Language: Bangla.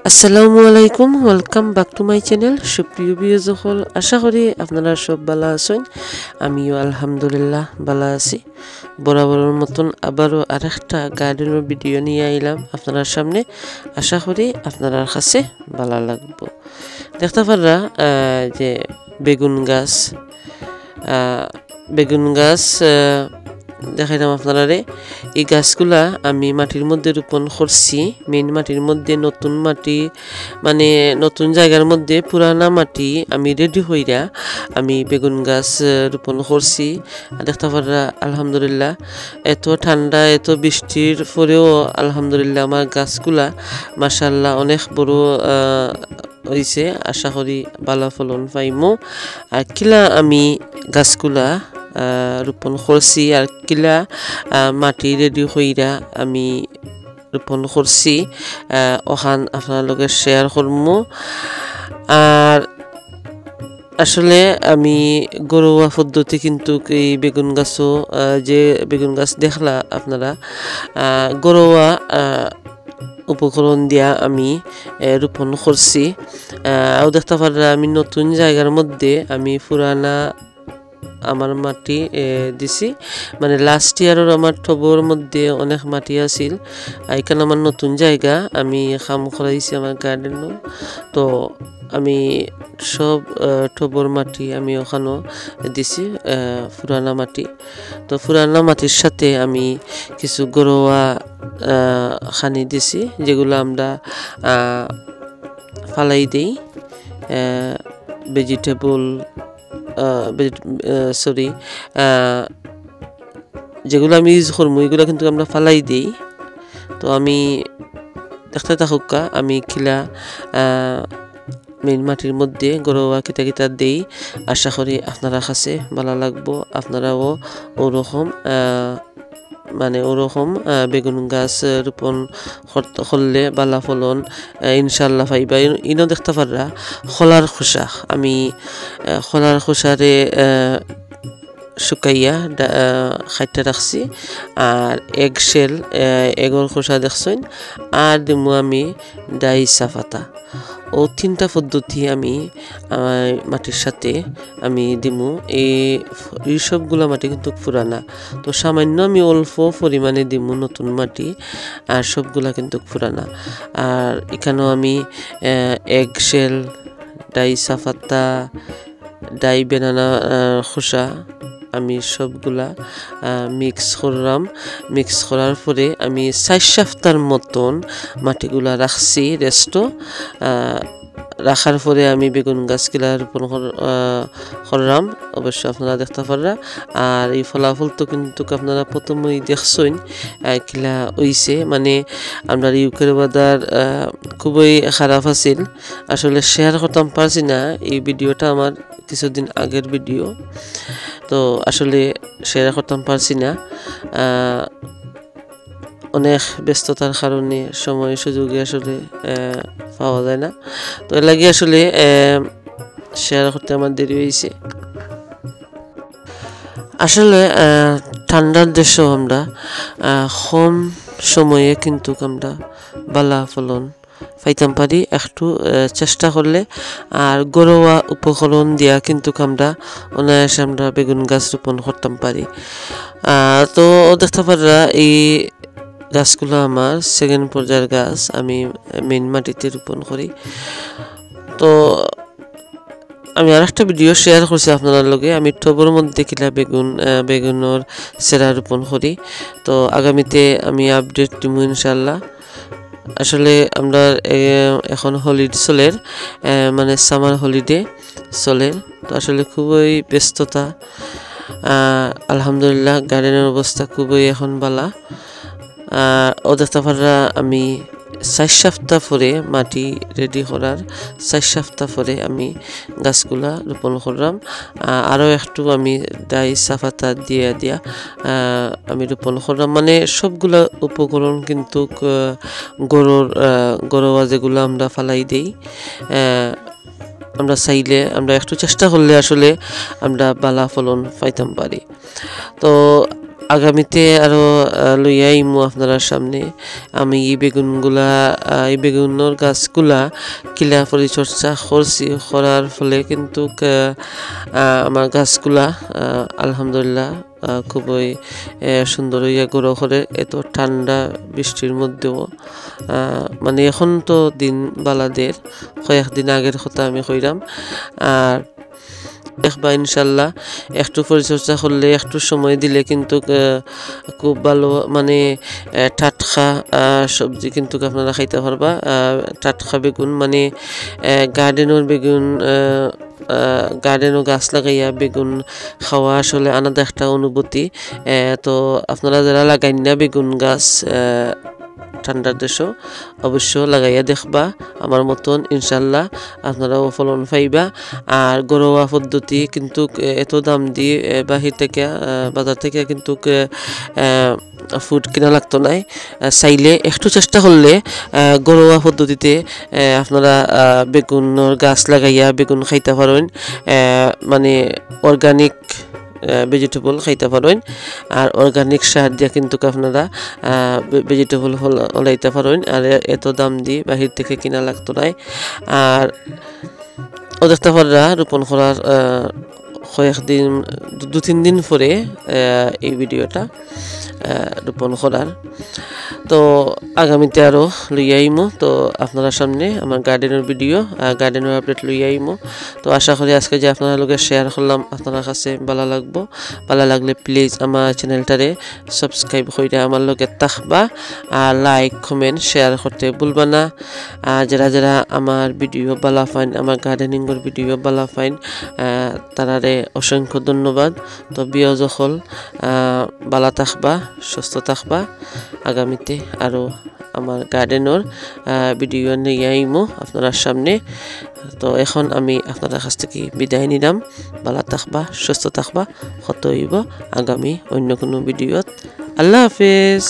আসসালামু আলাইকুম, welcome back to my channel. সুপ্রিয় ভিউয়ার্স সকল, আশা করি আপনারা সব ভালো আছেন। আমিও আলহামদুলিল্লাহ ভালো আছি। বরাবরের মতন আবারও আরেকটা গার্ডেনের ভিডিও নিয়ে আইলাম আপনার সামনে। আশা করি আপনার কাছে ভালো লাগবে। দেখতে পাররা যে বেগুন গাছ দেখাইলাম আপনারা। এই গাছগুলা আমি মাটির মধ্যে রোপণ করছি। মেইন মাটির মধ্যে, নতুন মাটি মানে নতুন জায়গার মধ্যে পুরানা মাটি আমি রেডি হইরা আমি বেগুন গাছ রোপণ করছি। দেখতে পারা আলহামদুলিল্লাহ, এত ঠান্ডা এত বৃষ্টির পরেও আলহামদুলিল্লাহ আমার গাছগুলা মাশাআল্লাহ অনেক বড় হয়েছে। আশা করি ভালো ফলন পাইমো। আর কিলা আমি গাছগুলা রোপণ করছি আর কিলা মাটি রেডি হইরা আমি রোপণ করছি ওখান আপনার লগে শেয়ার করবো। আর আসলে আমি ঘরোয়া পদ্ধতি কিন্তু এই বেগুন গাছও যে বেগুন গাছ দেখলা আপনারা ঘরোয়া উপকরণ দিয়া আমি রোপণ করছি। আর দেখতে পারা আমি নতুন জায়গার মধ্যে আমি পুরানা আমার মাটি দিছি। মানে লাস্ট ইয়ারের আমার টবর মধ্যে অনেক মাটি আছিল। এখানে আমার নতুন জায়গা আমি কাম করাইছি আমার গার্ডেনও। তো আমি সব টবর মাটি আমি ওখানেও দিছি পুরানা মাটি। তো পুরানা মাটির সাথে আমি কিছু ঘরোয়া খানি দিছি, যেগুলো আমরা ফালাই দিই। ভেজিটেবল যেগুলো আমি ইউজ করবো এগুলো কিন্তু আমরা ফালাই দিই। তো আমি দেখতে থাকুকা আমি খিলা মেইন মাটির মধ্যে ঘরোয়া কিতা দেই। আশা করি আপনারা কাছে ভালো লাগবো। আপনারাও ওরকম বেগুন গাছ রোপণ করলে বালা ফলন ইনশাল্লাহ পাইবা। ইনো দেখতে পাররা খোলার খোসা, আমি খোলার খোসারে শুকাইয়া খাইতে রাখছি। আর এগর খোসা দেখছেন। আর দিমু আমি ডাই চাপাতা। ও তিনটা পদ্ধতি আমি মাটির সাথে আমি দিমু। এই সবগুলা মাটি কিন্তু পুরানা, তো সামান্য আমি অল্প পরিমাণে দিমু নতুন মাটি। আর সবগুলা কিন্তু পুরানা। আর এখানেও আমি এগশেল, ডাই চাপাতা, ডাই বেনানা খোসা আমি সবগুলা মিক্স করার পরে আমি 4 সপ্তাহের মতন মাটিগুলা রাখছি রেস্টও। রাখার পরে আমি বেগুন গাছগুলা রোপণ করলাম। অবশ্য আপনারা দেখতে পাররা। আর এই ফলাফল তো কিন্তু আপনারা প্রথমেই দেখছেন কিলা হইছে। মানে আমরা ইউকের বাজার খুবই খারাপ আছিল। আসলে শেয়ার করতাম পারছি না। এই ভিডিওটা আমার কিছুদিন আগের ভিডিও, তো আসলে শেয়ার করতাম পারছি না। অনেক ব্যস্ততার কারণে সময় সুযোগে আসলে পাওয়া যায় না। তো এর লাগে আসলে শেয়ার করতে আমার দেরি হয়েছে। আসলে ঠান্ডার দেশেও আমরা কম সময়ে কিন্তু আমরা বালা ফলন পাইতাম পারি একটু চেষ্টা করলে। আর ঘরোয়া উপকরণ দিয়া কিন্তু আমরা অনায়াসে আমরা বেগুন গাছ রোপণ করতাম পারি। তো দেখতে পাররা এই গাছগুলো আমার সেকেন্ড পর্যায়ের গাছ, আমি মেইন মাটিতে রোপণ করি। তো আমি আর একটা ভিডিও শেয়ার করছি আপনার লগে। আমি টবের মধ্যে কিলা বেগুনের সেরা রোপণ করি। তো আগামীতে আমি আপডেট দিব ইনশাল্লাহ। আসলে আমরা এখন হলিডে চলের, মানে সামার হলিডে চলের। তো আসলে খুবই ব্যস্ততা। আলহামদুলিল্লাহ গার্ডেনের অবস্থা খুবই এখন ভালো। ও দেখতে পারা আমি 4 সপ্তাহ পরে মাটি রেডি করার 4 সপ্তাহ পরে আমি গাছগুলা রোপণ করলাম। আরও একটু আমি ডাই চাপাতা দিয়া আমি রোপণ করলাম। মানে সবগুলা উপকরণ কিন্তু ঘরোয়া যেগুলো আমরা ফালাই দিই। আমরা চাইলে আমরা একটু চেষ্টা করলে আসলে আমরা ভালো ফলন পাইতাম পারি। তো আগামীতে আরো লইয়া আইমু আপনার সামনে আমি এই বেগুনের গাছগুলা কিলা পরিচর্যা করছি করার ফলে কিন্তু আমার গাছগুলা আলহামদুলিল্লাহ খুবই সুন্দর হইয়া গ্রো করে। এত ঠান্ডা বৃষ্টির মধ্যেও মানে এখন তো দিন বালাদের কয়েকদিন আগের কথা আমি কইরাম। আর দেখবা ইনশাল্লাহ একটু পরিচর্যা করলে একটু সময় দিলে কিন্তু খুব ভালো মানে টাটকা সবজি কিন্তু আপনারা খাইতে পারবা। টাটকা বেগুন মানে গার্ডেনের বেগুন, গার্ডেনও গাছ লাগাইয়া বেগুন খাওয়া আসলে আলাদা একটা অনুভূতি। তো আপনারা যারা লাগাইন না বেগুন গাছ ঠান্ডার দেশও অবশ্য লাগাইয়া দেখবা আমার মতন, ইনশাল্লাহ আপনারাও ফলন পাইবা। আর ঘরোয়া পদ্ধতি কিন্তু এত দাম দিয়ে বাজার থেকে কিন্তু ফুড কিনা লাগতো নাই। চাইলে একটু চেষ্টা করলে ঘরোয়া পদ্ধতিতে আপনারা বেগুনের গাছ লাগাইয়া বেগুন খাইতে পারেন, মানে অর্গানিক ভেজিটেবল খাইতে পারেন। আর অর্গানিক সার দিয়ে কিন্তু আপনারা ভেজিটেবল হলাইতে পারেন। আর এত দাম দিয়ে বাহির থেকে কিনা লাগতো নাই। আর দেখতে পাররা রোপণ করার কয়েকদিন 2-3 দিন পরে এই ভিডিওটা রোপণ করার। তো আগামীতে আরও লইয়া আইমো তো আপনারা সামনে আমার গার্ডেনের ভিডিও, গার্ডেনের আপডেট লইয়া আইমো। তো আশা করি আজকে যে আপনারা লোকে শেয়ার করলাম আপনার কাছে ভালো লাগবো। ভালো লাগলে প্লিজ আমার চ্যানেলটারে সাবস্ক্রাইব করে আমার লোকে থাকবা। আর লাইক কমেন্ট শেয়ার করতে ভুলবা না। আর যারা আমার ভিডিও ভালো পাইন, আমার গার্ডেনিংয়ের ভিডিও ভালো পাইন, তারারে অসংখ্য ধন্যবাদ। তো বিয় যখন ভালো থাকবা, সুস্থ থাকবা। আগামীতে আরও আমার গার্ডেনের ভিডিও নিয়ে আইমো আপনার সামনে। তো এখন আমি আপনার কাছ থেকে বিদায় নিলাম। ভালো থাকবা, সুস্থ থাকবা। হত হইব আগামী অন্য কোনো ভিডিওত। আল্লাহ হাফেজ।